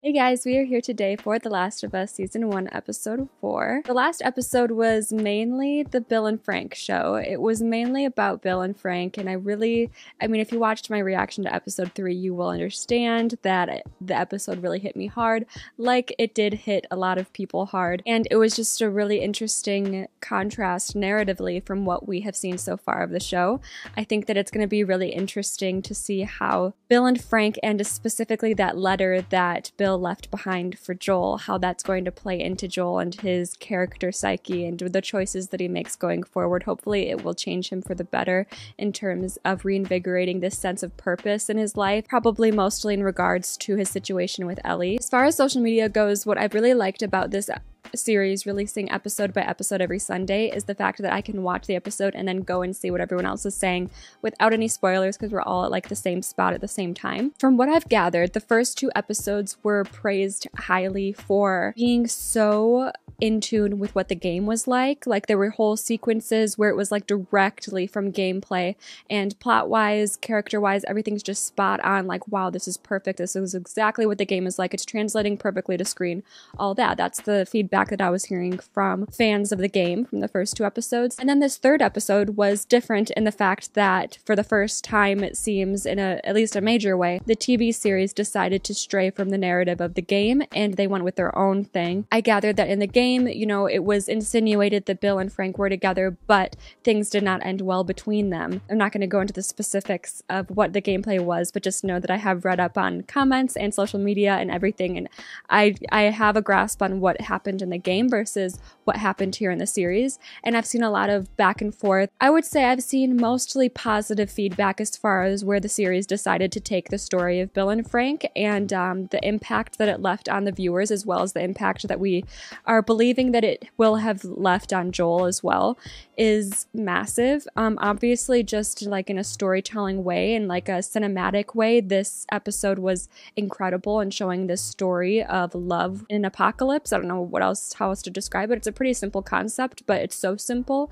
Hey guys, we are here today for The Last of Us Season 1, Episode 4. The last episode was mainly the Bill and Frank show. It was mainly about Bill and Frank, and if you watched my reaction to Episode 3, you will understand that the episode really hit me hard, like it did hit a lot of people hard, and it was just a really interesting contrast narratively from what we have seen so far of the show. I think that it's going to be really interesting to see how Bill and Frank, and specifically that letter that Bill left behind for Joel, how that's going to play into Joel and his character psyche and the choices that he makes going forward. Hopefully it will change him for the better in terms of reinvigorating this sense of purpose in his life, probably mostly in regards to his situation with Ellie. As far as social media goes, what I've really liked about this series releasing episode by episode every Sunday is the fact that I can watch the episode and then go and see what everyone else is saying without any spoilers, because we're all at like the same spot at the same time. From what I've gathered, the first two episodes were praised highly for being so in tune with what the game was like. Like there were whole sequences where it was like directly from gameplay, and plot-wise, character-wise, everything's just spot on. Like, wow, this is perfect. This is exactly what the game is like. It's translating perfectly to screen. All that. That's the feedback that I was hearing from fans of the game from the first two episodes. And then this third episode was different in the fact that for the first time, it seems in at least a major way, the TV series decided to stray from the narrative of the game and they went with their own thing. I gathered that in the game, it was insinuated that Bill and Frank were together, but things did not end well between them. I'm not going to go into the specifics of what the gameplay was, but just know that I have read up on comments and social media and everything, and I have a grasp on what happened in the game versus what happened here in the series, and I've seen a lot of back and forth. I would say I've seen mostly positive feedback as far as where the series decided to take the story of Bill and Frank, and the impact that it left on the viewers, as well as the impact that we are believing that it will have left on Joel as well, is massive. Obviously, just like in a storytelling way and like a cinematic way, this episode was incredible in showing this story of love in an apocalypse. I don't know how else to describe it. It's a pretty simple concept, but it's so simple,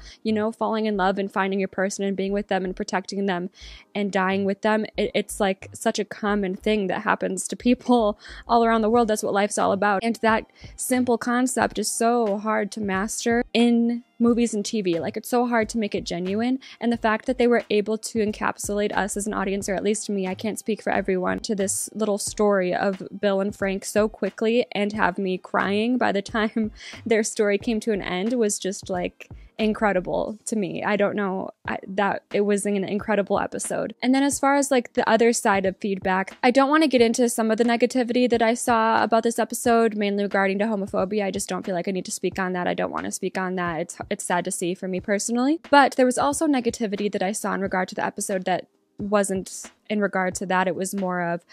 falling in love and finding your person and being with them and protecting them and dying with them. It's like such a common thing that happens to people all around the world. That's what life's all about. And that simple concept is so hard to master in movies and TV. Like, it's so hard to make it genuine, and the fact that they were able to encapsulate us as an audience, or at least me, I can't speak for everyone, to this little story of Bill and Frank so quickly and have me crying by the time their story came to an end was just like incredible to me. I don't know, that it was an incredible episode. And then as far as like the other side of feedback, I don't want to get into some of the negativity that I saw about this episode, mainly regarding to homophobia. I just don't feel like I need to speak on that. I don't want to speak on that. It's sad to see for me personally. But there was also negativity that I saw in regard to the episode that wasn't in regard to that. It was more of,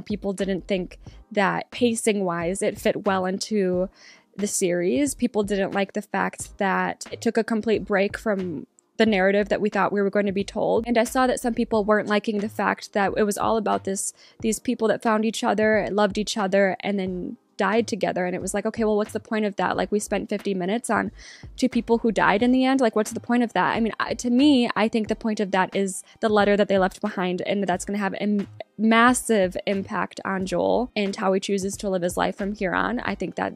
people didn't think that pacing wise it fit well into the series. People didn't like the fact that it took a complete break from the narrative that we thought we were going to be told. And I saw that some people weren't liking the fact that it was all about these people that found each other, loved each other, and then died together. And it was like, okay, well, what's the point of that? Like, we spent 50 minutes on two people who died in the end. Like, what's the point of that? I mean, to me, I think the point of that is the letter that they left behind, and that's going to have a massive impact on Joel and how he chooses to live his life from here on. I think that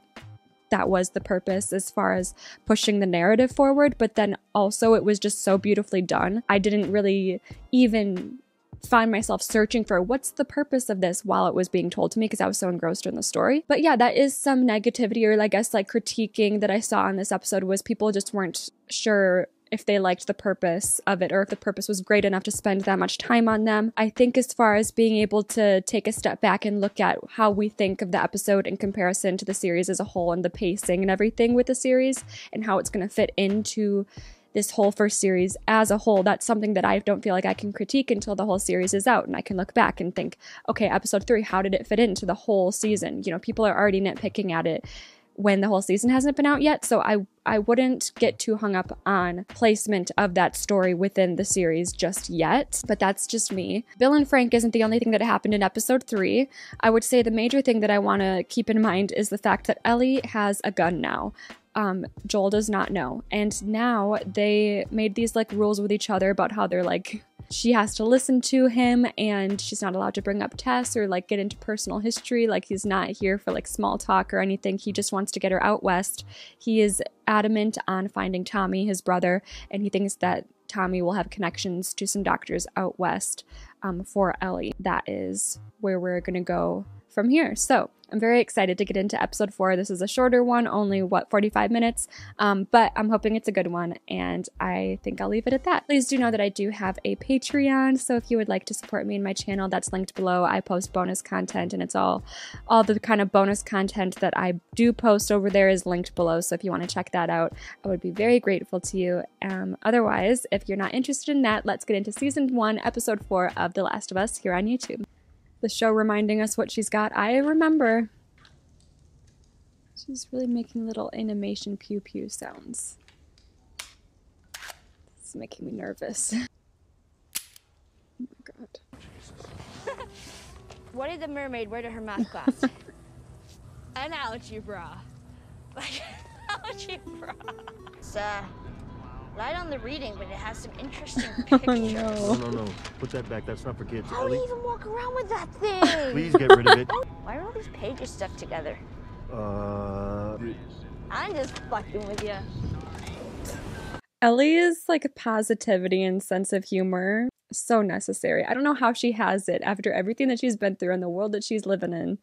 was the purpose as far as pushing the narrative forward, but then also it was just so beautifully done. I didn't really even find myself searching for what's the purpose of this while it was being told to me, because I was so engrossed in the story. But yeah, that is some negativity, or I guess like critiquing that I saw in this episode, was people just weren't sure if they liked the purpose of it, or if the purpose was great enough to spend that much time on them. I think as far as being able to take a step back and look at how we think of the episode in comparison to the series as a whole, and the pacing and everything with the series, and how it's going to fit into this whole first series as a whole, that's something that I don't feel like I can critique until the whole series is out, and I can look back and think, okay, episode 3, how did it fit into the whole season? People are already nitpicking at it when the whole season hasn't been out yet, so I wouldn't get too hung up on placement of that story within the series just yet, but that's just me. Bill and Frank isn't the only thing that happened in episode 3. I would say the major thing that I want to keep in mind is the fact that Ellie has a gun now. Joel does not know, and now they made these like rules with each other about how they're like she has to listen to him, and she's not allowed to bring up Tess or like get into personal history. Like, he's not here for like small talk or anything. He just wants to get her out west. He is adamant on finding Tommy, his brother, and he thinks that Tommy will have connections to some doctors out west for Ellie. That is where we're gonna go from here. So I'm very excited to get into episode 4. This is a shorter one, only 45 minutes, but I'm hoping it's a good one, and I think I'll leave it at that. Please do know that I do have a Patreon, so if you would like to support me in my channel, that's linked below. I post bonus content, and it's all the kind of bonus content that I do post over there is linked below, so if you want to check that out, I would be very grateful to you. Otherwise, if you're not interested in that, let's get into season 1, episode 4 of The Last of Us here on YouTube. The show reminding us what she's got. I remember. She's really making little animation pew pew sounds. It's making me nervous. Oh my god. What did the mermaid wear to her math class? An algebra. Like, algebra. It's light on the reading, but it has some interesting pictures. Oh, No. Put that back. That's not for kids. How do you even walk around with that thing? Please get rid of it. Why are all these pages stuck together? I'm I'm just fucking with you. Ellie is like a positivity and sense of humor. So necessary. I don't know how she has it after everything that she's been through in the world that she's living in.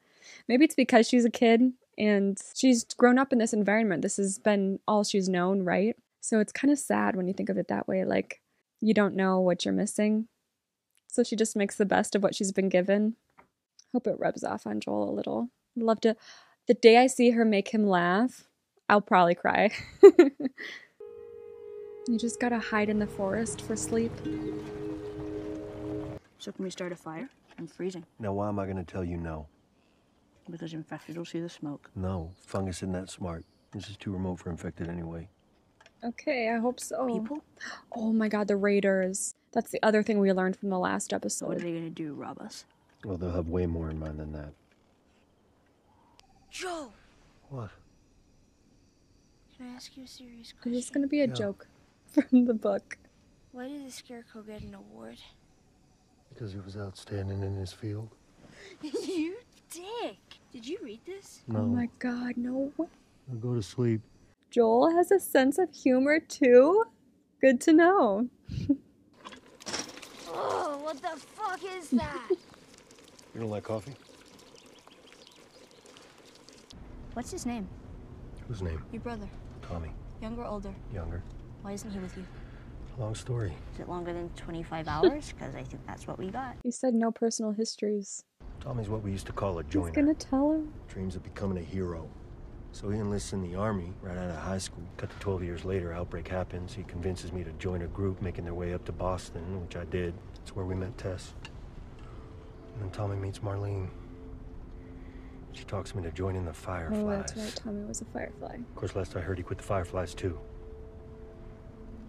Maybe it's because she's a kid and she's grown up in this environment. This has been all she's known, right? So it's kind of sad when you think of it that way, like you don't know what you're missing. So she just makes the best of what she's been given. Hope it rubs off on Joel a little. I'd love to, the day I see her make him laugh, I'll probably cry. You just gotta hide in the forest for sleep. So can we start a fire? I'm freezing. Now, why am I going to tell you no? Because infected will see the smoke. No, fungus isn't that smart. This is too remote for infected anyway. Okay, I hope so. People? Oh my god, the raiders. That's the other thing we learned from the last What are episode. they gonna do, rob us? Well, they'll have way more in mind than that. Joe! What? Can I ask you a serious Is question? this gonna be a Yeah. joke from the book? Why did the Scarecrow get an award? Because he was outstanding in his field? You dick! Did you read this? No. Oh my god, no. I'll go to sleep. Joel has a sense of humor too? Good to know. Oh, what the fuck is that? You don't like coffee? What's his name? Whose name? Your brother. Tommy. Younger or older? Younger. Why isn't he with you? Long story. Is it longer than 25 hours? Because I think that's what we got. He said no personal histories. Tommy's what we used to call a He's joiner. gonna tell her. Dreams of becoming a hero. So he enlists in the army right out of high school. Cut to 12 years later, outbreak happens. He convinces me to join a group making their way up to Boston, which I did. That's where we met Tess. And then Tommy meets Marlene. She talks me to joining the Fireflies. Oh, that's right. Tommy was a firefly. Of course, last I heard, he quit the Fireflies too.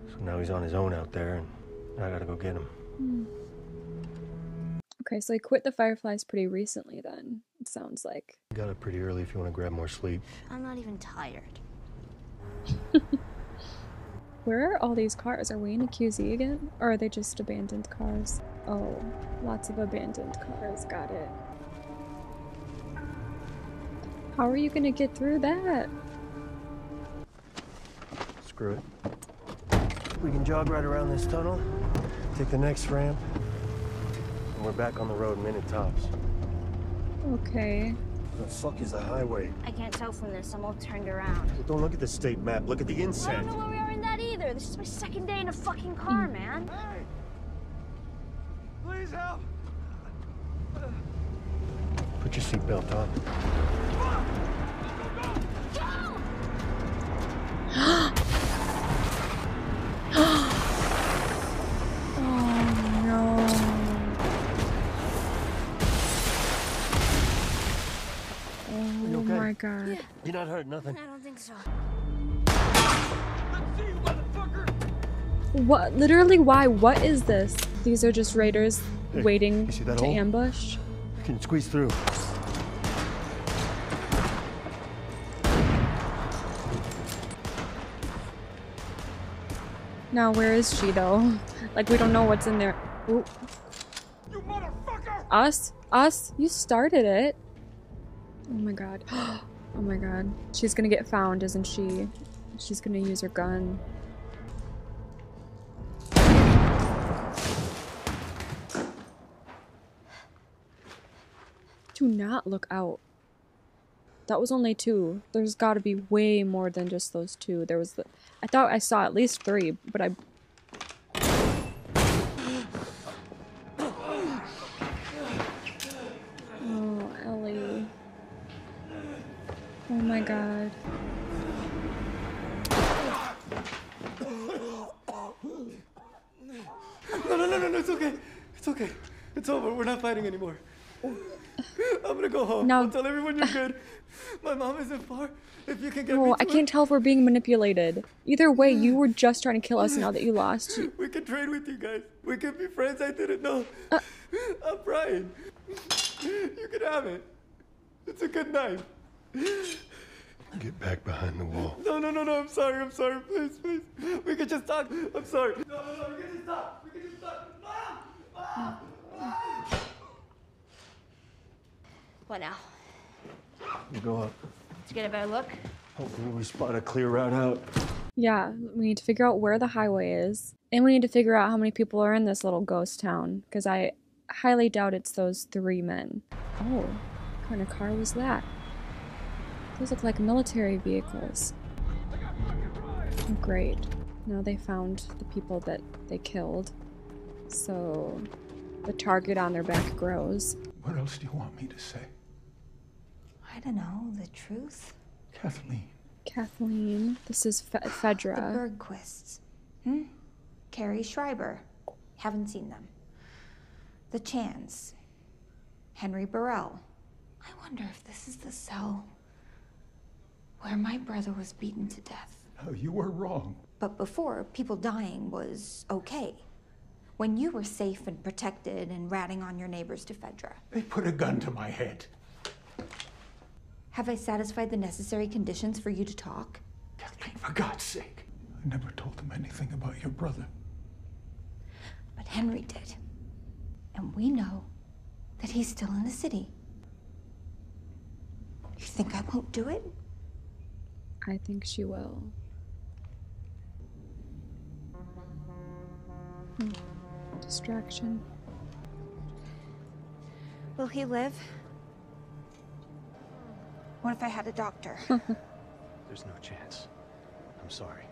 So now he's on his own out there, and I gotta go get him. Okay, so he quit the fireflies pretty recently then, it sounds like. Got up pretty early if you want to grab more sleep. I'm not even tired. Where are all these cars? Are we in a QZ again? Or are they just abandoned cars? Oh, lots of abandoned cars. Got it. How are you gonna get through that? Screw it. We can jog right around this tunnel, take the next ramp, and we're back on the road minute tops. Okay. The fuck is the highway? I can't tell from this. I'm all turned around. Well, don't look at the state map. Look at the I inset. don't know where we are in that either. This is my second day in a fucking car, man. Hey! Please help! Put your seatbelt on. Oh no. Oh You okay? my god. Yeah. You're not hurt, nothing. I don't think so. Let's see you, motherfucker! What? Literally, why? What is this? These are just raiders Hey, waiting you see that to hole? ambush. You can squeeze through. Now, where is she though? Like, we don't know what's in there. Ooh. You motherfucker! Us? You started it. Oh my god. Oh my god. She's gonna get found, isn't she? She's gonna use her gun. Do not look out. That was only 2. There's gotta be way more than just those 2. There was I thought I saw at least 3, but I... Oh, Ellie. Oh my god. No, it's okay. It's okay. It's over. We're not fighting anymore. I'm gonna go home. No. I'll tell everyone you're good. My mom isn't far. If you can get me Oh, to I can't tell if we're being manipulated. Either way, you were just trying to kill us now that you lost. We can trade with you guys. We can be friends. I didn't know. I'm Brian. You can have it. It's a good knife. Get back behind the wall. No. I'm sorry. Please. We can just talk. I'm sorry. No. We can just talk. Mom! What now? You go up. Let's get a better look. Hopefully we spot a clear route out. Yeah, we need to figure out where the highway is. And we need to figure out how many people are in this little ghost town. Because I highly doubt it's those 3 men. Oh, what kind of car was that? Those look like military vehicles. Oh, great. Now they found the people that they killed. So the target on their back grows. What else do you want me to say? I don't know, the truth? Kathleen. This is The Fedra. Bergquists. Carrie Schreiber. Haven't seen them. The Chans. Henry Burrell. I wonder if this is the cell where my brother was beaten to death. No, you were wrong. But before, people dying was okay. When you were safe and protected and ratting on your neighbors to Fedra. They put a gun to my head. Have I satisfied the necessary conditions for you to talk? Kathleen, for God's sake. I never told them anything about your brother. But Henry did. And we know that he's still in the city. You think I won't do it? I think she will. Distraction. Will he live? What if I had a doctor? There's no chance. I'm sorry.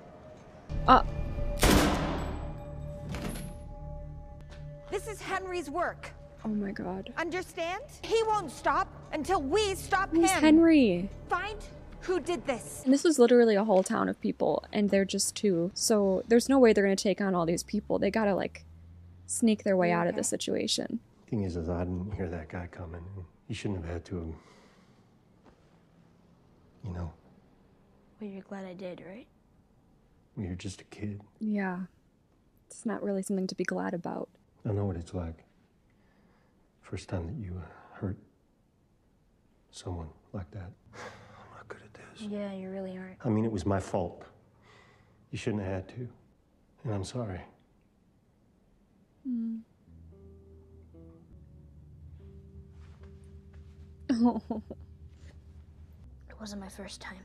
This is Henry's work. Oh my god. Understand? He won't stop until we stop Who's him. Henry? Find who did this. And this was literally a whole town of people, and they're just 2. So there's no way they're gonna take on all these people. They gotta, like, sneak their way out of the situation. Thing is I didn't hear that guy coming. He shouldn't have had to have... You know, Well, you're glad I did, right? you're just a kid. Yeah. It's not really something to be glad about. I know what it's like. First time that you hurt someone like that. I'm not good at this. Yeah, you really aren't. I mean, it was my fault. You shouldn't have had to. And I'm sorry. Oh. It wasn't my first time.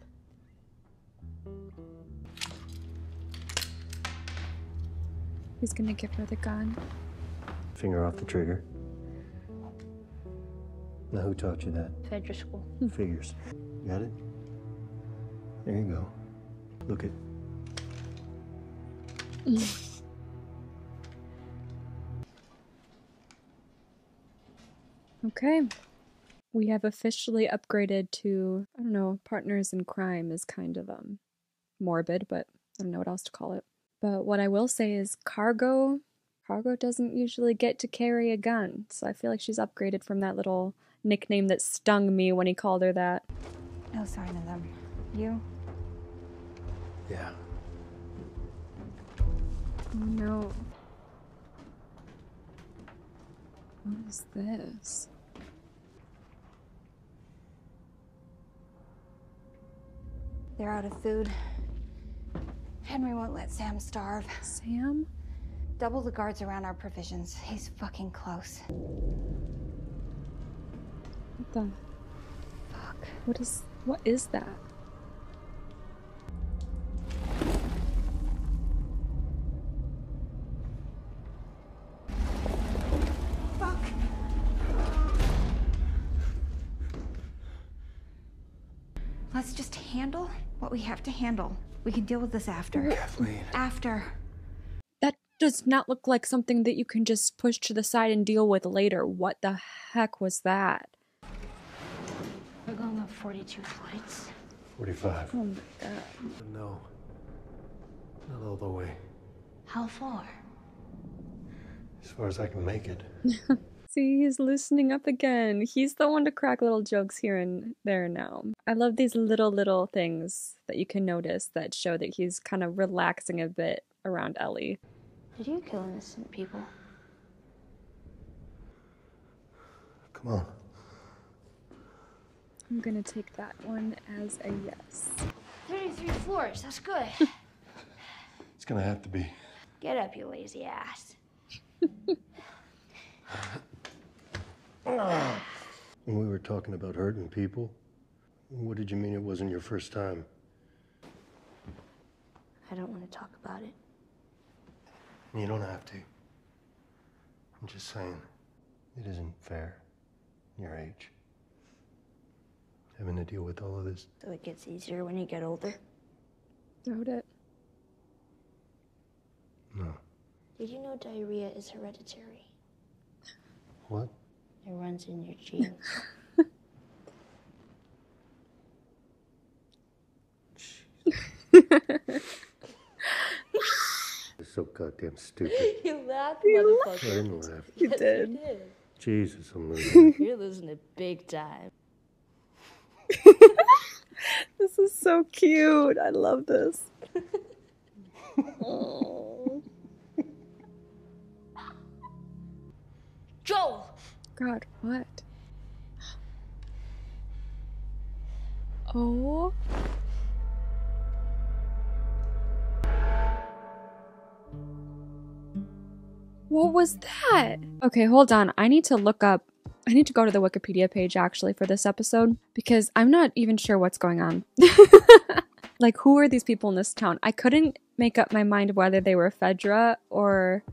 He's gonna give her the gun. Finger off the trigger. Now, who taught you that? Fedra school. Figures. Got it? There you go. Look it. Okay. We have officially upgraded to, I don't know, partners in crime is kind of morbid, but I don't know what else to call it. But what I will say is Cargo doesn't usually get to carry a gun. So I feel like she's upgraded from that little nickname that stung me when he called her that. No sign of them. You? Yeah. Oh no. What is this? They're out of food. Henry won't let Sam starve. Sam? Double the guards around our provisions. He's fucking close. What the fuck? What is that? Fuck. Let's just handle what we have to handle. We can deal with this after. Kathleen. After. That does not look like something that you can just push to the side and deal with later. What the heck was that? We're going on 42 flights. 45. Oh my god. No. Not all the way. How far? As far as I can make it. See, he's loosening up again. He's the one to crack little jokes here and there now. I love these little things that you can notice that show that he's kind of relaxing a bit around Ellie. Did you kill innocent people? Come on. I'm gonna take that one as a yes. 33 floors, that's good. It's gonna have to be. Get up, you lazy ass. When we were talking about hurting people, what did you mean it wasn't your first time? I don't want to talk about it. You don't have to. I'm just saying, it isn't fair. Your age. Having to deal with all of this. So it gets easier when you get older. Doubt it. No. Did you know diarrhea is hereditary? What? It runs in your genes. It's so goddamn stupid. You laughed, I motherfucker. didn't laugh. You Yes, did. you did. Jesus, I'm losing. You're losing it big time. This is so cute. I love this. Oh. Joel! God, what? Oh. What was that? Okay, hold on. I need to look up. I need to go to the Wikipedia page actually for this episode because I'm not even sure what's going on. Like, who are these people in this town? I couldn't make up my mind whether they were Fedra or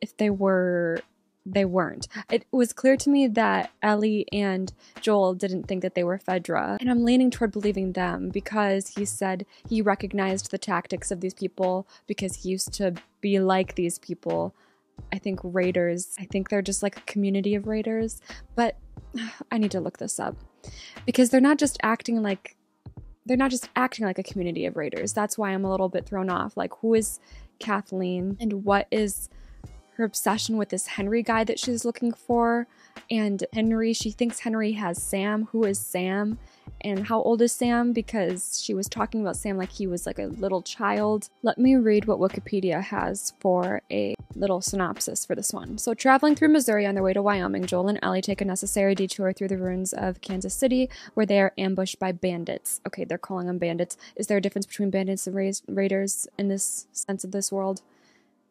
if they weren't. It was clear to me that Ellie and Joel didn't think that they were Fedra, and I'm leaning toward believing them because he said he recognized the tactics of these people because he used to be like these people. I think raiders, I think they're just like a community of raiders, but I need to look this up because they're not just acting like a community of raiders. That's why I'm a little bit thrown off. Like, who is Kathleen and what is her obsession with this Henry guy that she's looking for? And Henry, she thinks Henry has Sam. Who is Sam? And how old is Sam? Because she was talking about Sam like he was like a little child. Let me read what Wikipedia has for a little synopsis for this one. So, traveling through Missouri on their way to Wyoming, Joel and Ellie take a necessary detour through the ruins of Kansas City, where they are ambushed by bandits. Okay, they're calling them bandits. Is there a difference between bandits and raiders in this sense of this world?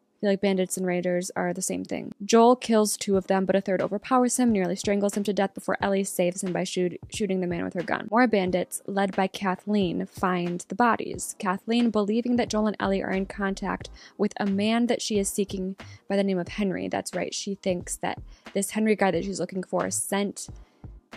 I feel like bandits and raiders are the same thing. Joel kills two of them, but a third overpowers him, nearly strangles him to death before Ellie saves him by shooting the man with her gun. More bandits, led by Kathleen, find the bodies. Kathleen, believing that Joel and Ellie are in contact with a man that she is seeking by the name of Henry. That's right, she thinks that this Henry guy that she's looking for sent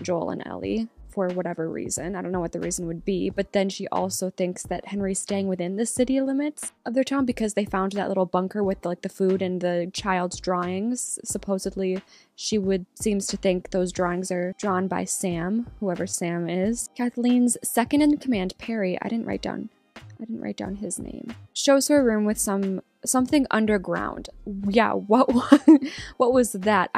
Joel and Ellie for whatever reason. I don't know what the reason would be, but then she also thinks that Henry's staying within the city limits of their town because they found that little bunker with like the food and the child's drawings. Supposedly, she seems to think those drawings are drawn by Sam, whoever Sam is. Kathleen's second in command, Perry, I didn't write down his name, shows her a room with something underground. Yeah, what was that?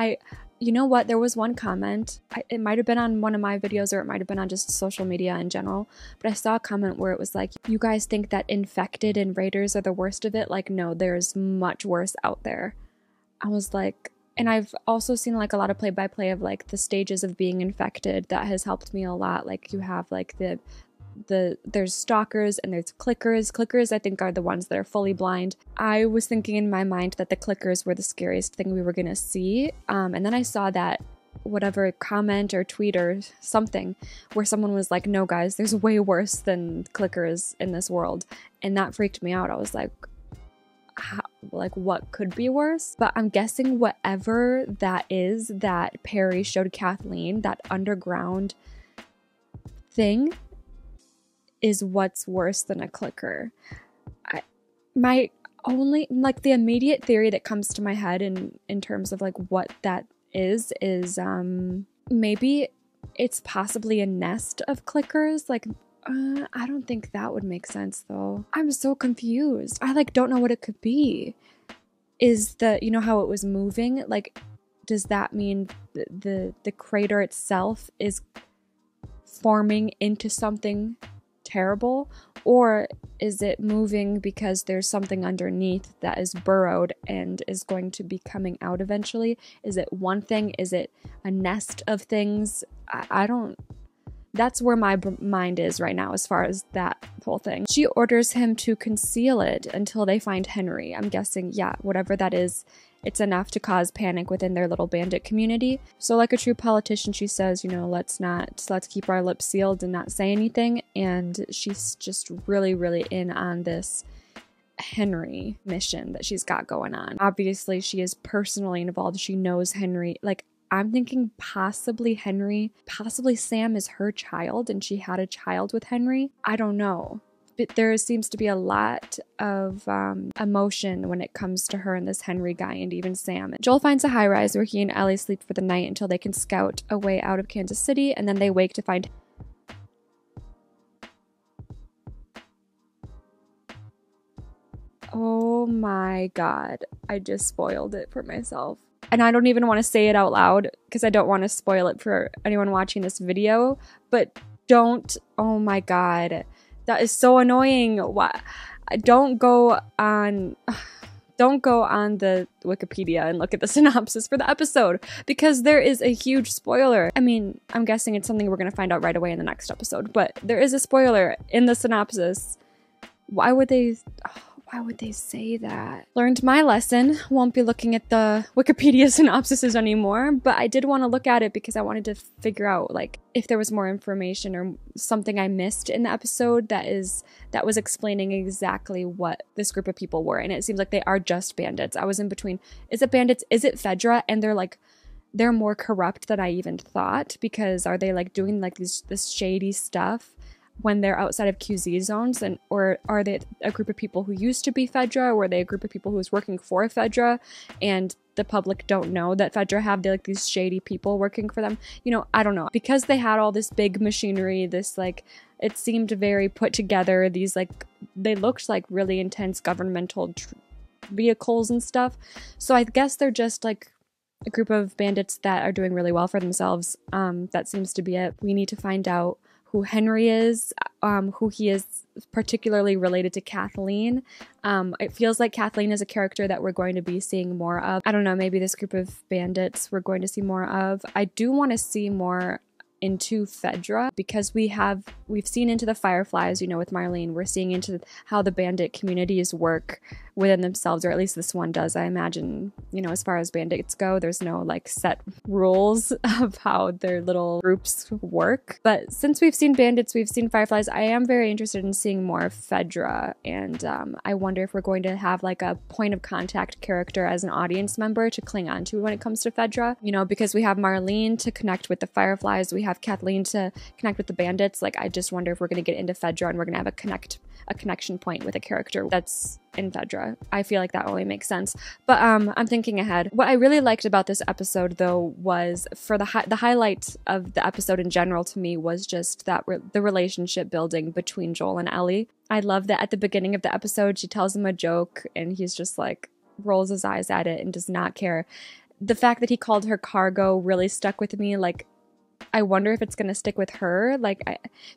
You know what? There was one comment. It might have been on one of my videos or it might have been on just social media in general. But I saw a comment where it was like, you guys think that infected and raiders are the worst of it? Like, no, there's much worse out there. I was like, and I've also seen like a lot of play-by-play of like the stages of being infected. That has helped me a lot. Like you have like the there's stalkers and there's clickers. Clickers, I think, are the ones that are fully blind. I was thinking in my mind that the clickers were the scariest thing we were gonna see. And then I saw that whatever comment or tweet or something where someone was like, no guys, there's way worse than clickers in this world. And that freaked me out. I was like, how, like what could be worse? But I'm guessing whatever that is that Perry showed Kathleen, that underground thing, is what's worse than a clicker. My only, like, the immediate theory that comes to my head in terms of like what that is maybe it's possibly a nest of clickers. Like, I don't think that would make sense though. I'm so confused. I like don't know what it could be. Is the, you know how it was moving? Like, does that mean the crater itself is forming into something terrible? Or is it moving because there's something underneath that is burrowed and is going to be coming out eventually? Is it one thing? Is it a nest of things? I don't... That's where my mind is right now as far as that whole thing. She orders him to conceal it until they find Henry. I'm guessing, yeah, whatever that is, it's enough to cause panic within their little bandit community. So like a true politician, she says, you know, let's keep our lips sealed and not say anything. And she's just really, really in on this Henry mission that she's got going on. Obviously, she is personally involved. She knows Henry. Like, I'm thinking possibly Sam is her child and she had a child with Henry. I don't know. But there seems to be a lot of emotion when it comes to her and this Henry guy and even Sam. Joel finds a high-rise where he and Ellie sleep for the night until they can scout a way out of Kansas City, and then they wake to find... Oh my god, I just spoiled it for myself. And I don't even want to say it out loud because I don't want to spoil it for anyone watching this video, but don't, oh my god. That is so annoying. Why? Don't go on the Wikipedia and look at the synopsis for the episode because there is a huge spoiler. I mean, I'm guessing it's something we're going to find out right away in the next episode, but there is a spoiler in the synopsis. Why would they say that? Learned my lesson. Won't be looking at the Wikipedia synopsises anymore, but I did want to look at it because I wanted to figure out like if there was more information or something I missed in the episode that was explaining exactly what this group of people were. And it seems like they are just bandits. I was in between. Is it bandits? Is it Fedra? And they're more corrupt than I even thought, because are they like doing like this shady stuff when they're outside of QZ zones, or are they a group of people who used to be Fedra, or are they a group of people who was working for Fedra and the public don't know that Fedra have like these shady people working for them? You know, I don't know. Because they had all this big machinery, this like, it seemed very put together, these like, they looked like really intense governmental vehicles and stuff. So I guess they're just like a group of bandits that are doing really well for themselves. That seems to be it. We need to find out who Henry is, who he is particularly related to Kathleen. It feels like Kathleen is a character that we're going to be seeing more of. I don't know, maybe this group of bandits we're going to see more of. I do want to see more into Fedra, because we've seen into the Fireflies, you know, with Marlene. We're seeing into how the bandit communities work within themselves, or at least this one does. I imagine, you know, as far as bandits go, there's no like set rules of how their little groups work. But since we've seen bandits, we've seen Fireflies, I am very interested in seeing more of Fedra, and I wonder if we're going to have like a point of contact character as an audience member to cling on to when it comes to Fedra, you know, because we have Marlene to connect with the Fireflies, we have Kathleen to connect with the bandits. Like, I just wonder if we're going to get into Fedra and we're going to have a connection point with a character that's in Fedra. I feel like that only makes sense. But I'm thinking ahead. What I really liked about this episode, though, was for the highlight of the episode in general to me was just that the relationship building between Joel and Ellie. I love that at the beginning of the episode, she tells him a joke and he's just like rolls his eyes at it and does not care. The fact that he called her cargo really stuck with me. Like, I wonder if it's going to stick with her. Like,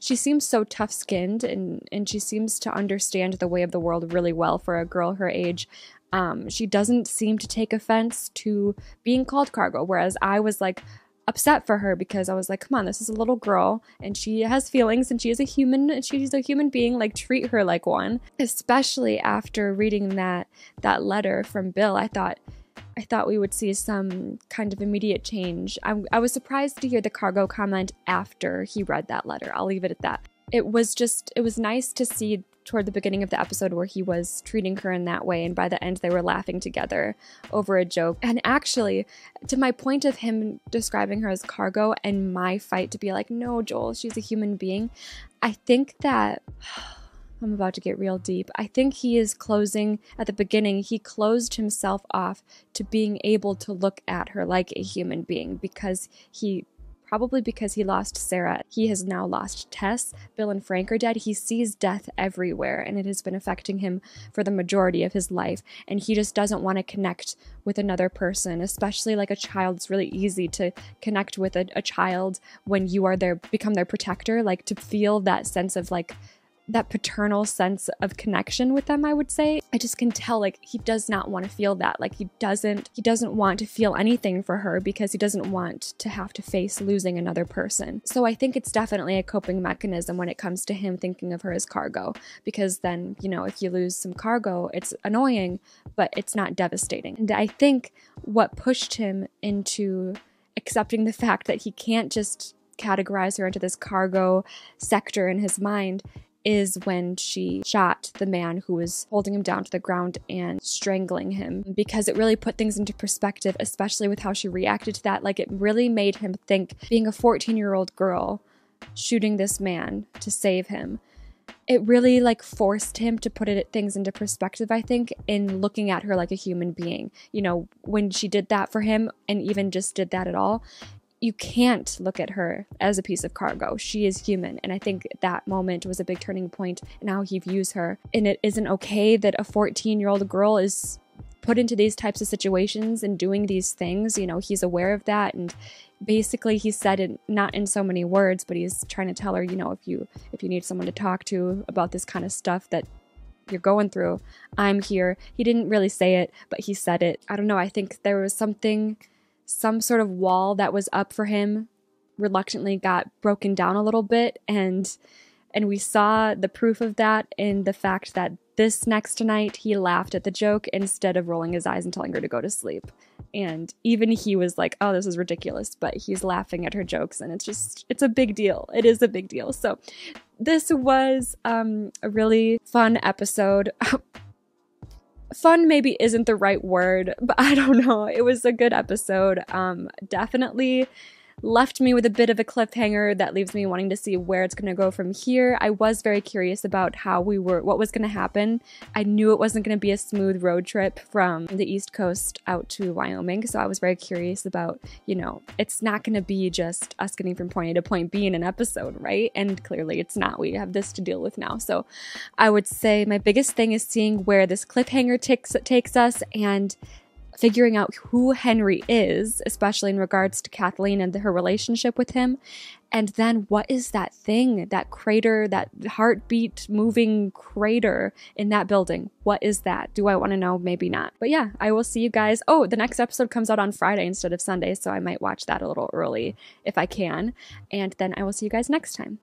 she seems so tough-skinned and she seems to understand the way of the world really well for a girl her age. She doesn't seem to take offense to being called cargo, whereas I was like, upset for her because I was like, come on, this is a little girl and she has feelings and she is a human and she's a human being, like treat her like one. Especially after reading that letter from Bill, I thought we would see some kind of immediate change. I was surprised to hear the cargo comment after he read that letter. I'll leave it at that. It was nice to see toward the beginning of the episode where he was treating her in that way, and by the end they were laughing together over a joke. And actually, to my point of him describing her as cargo and my fight to be like, no, Joel, she's a human being, I think that I'm about to get real deep. I think he is closing, at the beginning, he closed himself off to being able to look at her like a human being because he lost Sarah. He has now lost Tess. Bill and Frank are dead. He sees death everywhere, and it has been affecting him for the majority of his life. And he just doesn't want to connect with another person, especially like a child. It's really easy to connect with a child when you are become their protector, like to feel that sense of like that paternal sense of connection with them, I would say. I just can tell like he does not want to feel that. Like he doesn't want to feel anything for her because he doesn't want to have to face losing another person. So I think it's definitely a coping mechanism when it comes to him thinking of her as cargo, because then, you know, if you lose some cargo, it's annoying, but it's not devastating. And I think what pushed him into accepting the fact that he can't just categorize her into this cargo sector in his mind is when she shot the man who was holding him down to the ground and strangling him, because it really put things into perspective, especially with how she reacted to that. Like it really made him think, being a 14-year-old girl shooting this man to save him, it really like forced him to put things into perspective, I think, in looking at her like a human being. You know, when she did that for him and even just did that at all, you can't look at her as a piece of cargo. She is human. And I think that moment was a big turning point in how he views her. And it isn't okay that a 14-year-old girl is put into these types of situations and doing these things. You know, he's aware of that. And basically he said it not in so many words, but he's trying to tell her, you know, if you need someone to talk to about this kind of stuff that you're going through, I'm here. He didn't really say it, but he said it. I don't know. I think there was some sort of wall that was up for him reluctantly got broken down a little bit, and we saw the proof of that in the fact that this next night he laughed at the joke instead of rolling his eyes and telling her to go to sleep. And even he was like, oh, this is ridiculous, but he's laughing at her jokes, and it's a big deal. It is a big deal. So this was a really fun episode. Fun maybe isn't the right word, but I don't know. It was a good episode. Definitely left me with a bit of a cliffhanger that leaves me wanting to see where it's going to go from here. I was very curious about what was going to happen. I knew it wasn't going to be a smooth road trip from the East Coast out to Wyoming, so I was very curious about, you know, it's not going to be just us getting from point A to point B in an episode, right? And clearly it's not. We have this to deal with now. So I would say my biggest thing is seeing where this cliffhanger takes us and figuring out who Henry is, especially in regards to Kathleen and her relationship with him. And then what is that thing, that crater, that heartbeat moving crater in that building? What is that? Do I want to know? Maybe not. But yeah, I will see you guys. Oh, the next episode comes out on Friday instead of Sunday, so I might watch that a little early if I can. And then I will see you guys next time.